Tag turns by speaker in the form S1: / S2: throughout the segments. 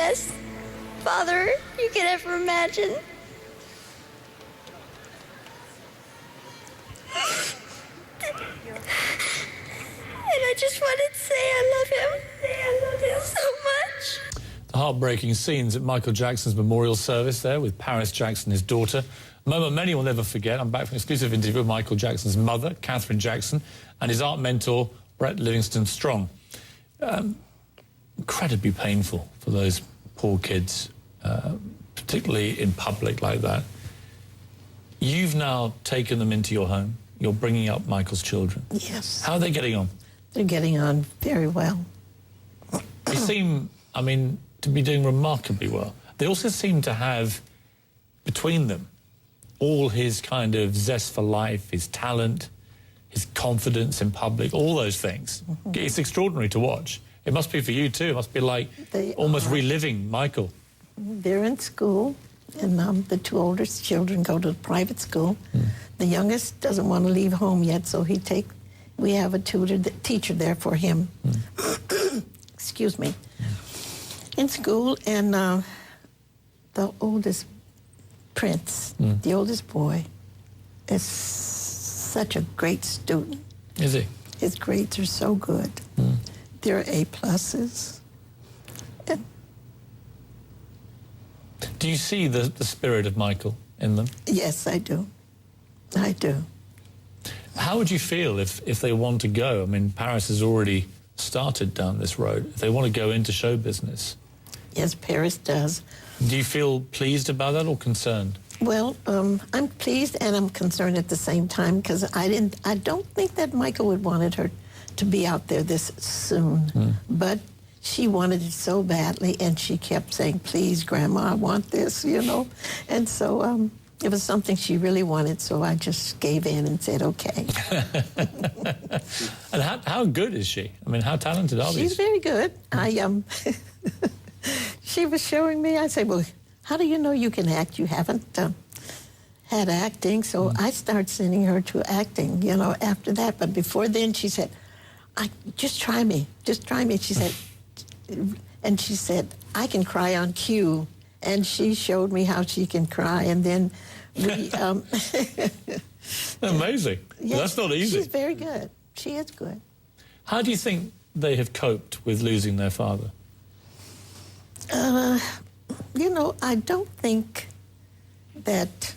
S1: best father you could ever imagine. And I just wanted to say I love him. I love him so much.
S2: The heartbreaking scenes at Michael Jackson's memorial service there with Paris Jackson, his daughter. A moment many will never forget. I'm back from an exclusive interview with Michael Jackson's mother, Katherine Jackson, and his art mentor, Brett-Livingstone Strong. Incredibly painful for those poor kids, particularly in public like that. You've now taken them into your home. You're bringing up Michael's children.
S3: Yes.
S2: How are they getting on?
S3: They're getting on very well.
S2: They seem, I mean, to be doing remarkably well. They also seem to have, between them, all his kind of zest for life, his talent, his confidence in public, all those things. It's extraordinary to watch. It must be for you too. It must be like almost reliving Michael.
S3: They're in school, and the two oldest children go to private school. The youngest doesn't want to leave home yet, so we have a teacher there for him. Excuse me. In school, and the oldest Prince, the oldest boy, is such a great student.
S2: Is he?
S3: His grades are so good. They're A+. And
S2: do you see the spirit of Michael in them?
S3: yes, I do. I do.
S2: How would you feel if they want to go? I mean, Paris has already started down this road. If they want to go into show business.
S3: Yes, Paris does.
S2: Do you feel pleased about that or concerned?
S3: Well, I'm pleased and I'm concerned at the same time, because I don't think that Michael would wanted her to be out there this soon. But she wanted it so badly, and she kept saying, please, Grandma, I want this, you know. And so it was something she really wanted, so I just gave in and said, okay.
S2: And how good is she? I mean, how talented are these?
S3: She's very good. She was showing me, I said, well, how do you know you can act? You haven't had acting. So I started sending her to acting, you know, after that. But before then, she said, just try me. Just try me. She said, and she said, I can cry on cue. And she showed me how she can cry. And then we...
S2: Amazing.
S3: Yes,
S2: that's not easy.
S3: She's very good. She is good.
S2: How do you think they have coped with losing their father?
S3: You know, I don't think that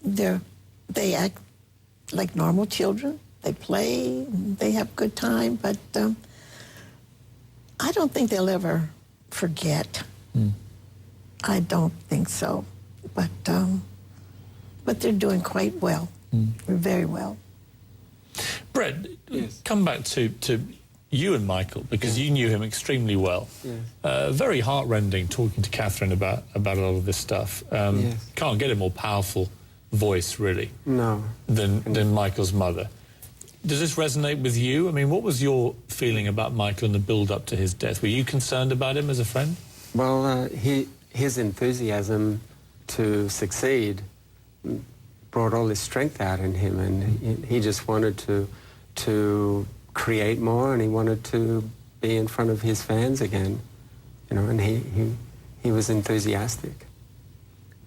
S3: they act like normal children. They play, they have a good time, but I don't think they'll ever forget. I don't think so. But they're doing quite well. Very well.
S2: Brett, come back to you and Michael, because you knew him extremely well. Very heartrending talking to Katherine about a lot of this stuff. Can't get a more powerful voice, really, than Michael's mother. Does this resonate with you? I mean, what was your feeling about Michael in the build-up to his death? Were you concerned about him as a friend?
S4: Well, his enthusiasm to succeed brought all his strength out in him, and he just wanted to create more, and he wanted to be in front of his fans again, you know, and he was enthusiastic.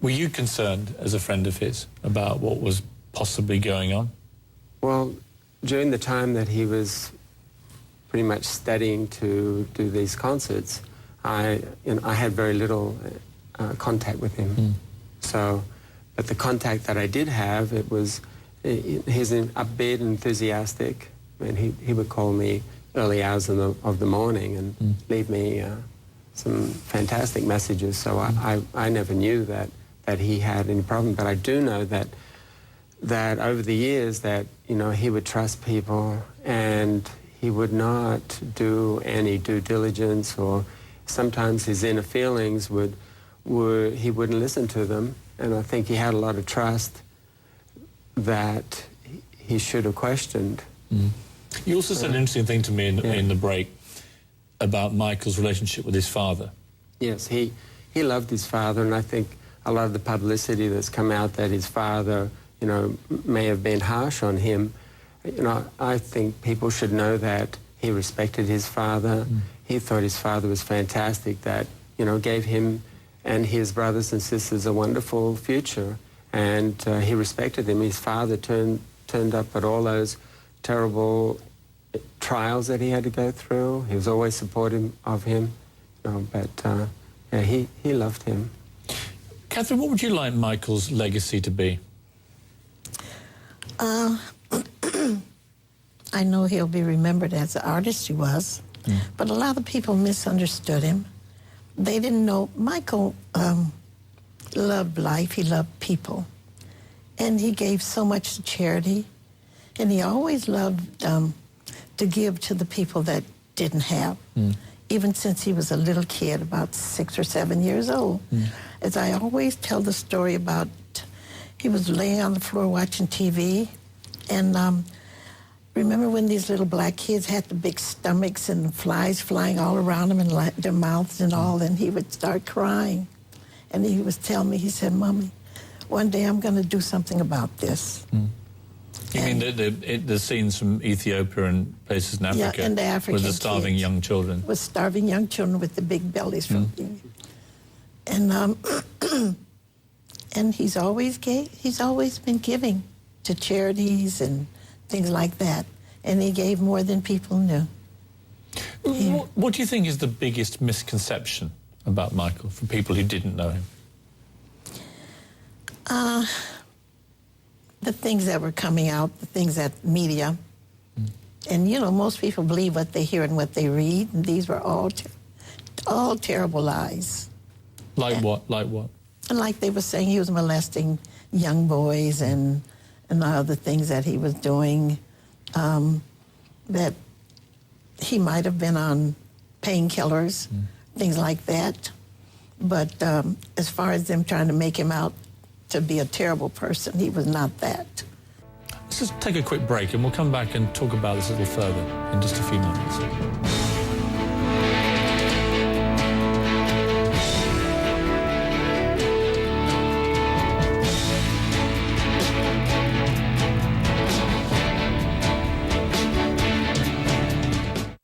S2: Were you concerned as a friend of his about what was possibly going on?
S4: Well, during the time that he was pretty much studying to do these concerts, I had very little contact with him. So, but the contact that I did have, he's upbeat and enthusiastic, and he would call me early hours of the morning and leave me some fantastic messages. So I never knew that he had any problem. But I do know that over the years that, you know, he would trust people, and he would not do any due diligence, or sometimes his inner feelings he wouldn't listen to them. And I think he had a lot of trust that he should have questioned.
S2: You also said an interesting thing to me in the break about Michael's relationship with his father.
S4: Yes, he loved his father, and I think a lot of the publicity that's come out that his father, you know, may have been harsh on him, you know, I think people should know that he respected his father. He thought his father was fantastic, that gave him and his brothers and sisters a wonderful future, and he respected them. His father turned up at all those terrible trials that he had to go through. He was always supportive of him, he loved him.
S2: Katherine, what would you like Michael's legacy to be?
S3: I know he'll be remembered as the artist he was, but a lot of people misunderstood him. They didn't know Michael loved life, he loved people, and he gave so much to charity, and he always loved to give to the people that didn't have, even since he was a little kid, about 6 or 7 years old. As I always tell the story about, he was laying on the floor watching TV, and remember when these little black kids had the big stomachs and flies flying all around them and their mouths and all, and he would start crying. And he was telling me, he said, "Mommy, one day I'm going to do something about this."
S2: You mean the scenes from Ethiopia and places in Africa?
S3: Yeah, and the African
S2: with the starving
S3: kids.
S2: young children.
S3: With starving young children with the big bellies from and and he's always been giving to charities and things like that, and he gave more than people knew.
S2: What do you think is the biggest misconception about Michael for people who didn't know him?
S3: The things that were coming out, the things that media, and most people believe what they hear and what they read, and these were all terrible lies.
S2: Like what? Like what?
S3: And like they were saying, he was molesting young boys and other things that he was doing, that he might have been on painkillers, things like that. But as far as them trying to make him out to be a terrible person, he was not that.
S2: Let's just take a quick break and we'll come back and talk about this a little further in just a few moments.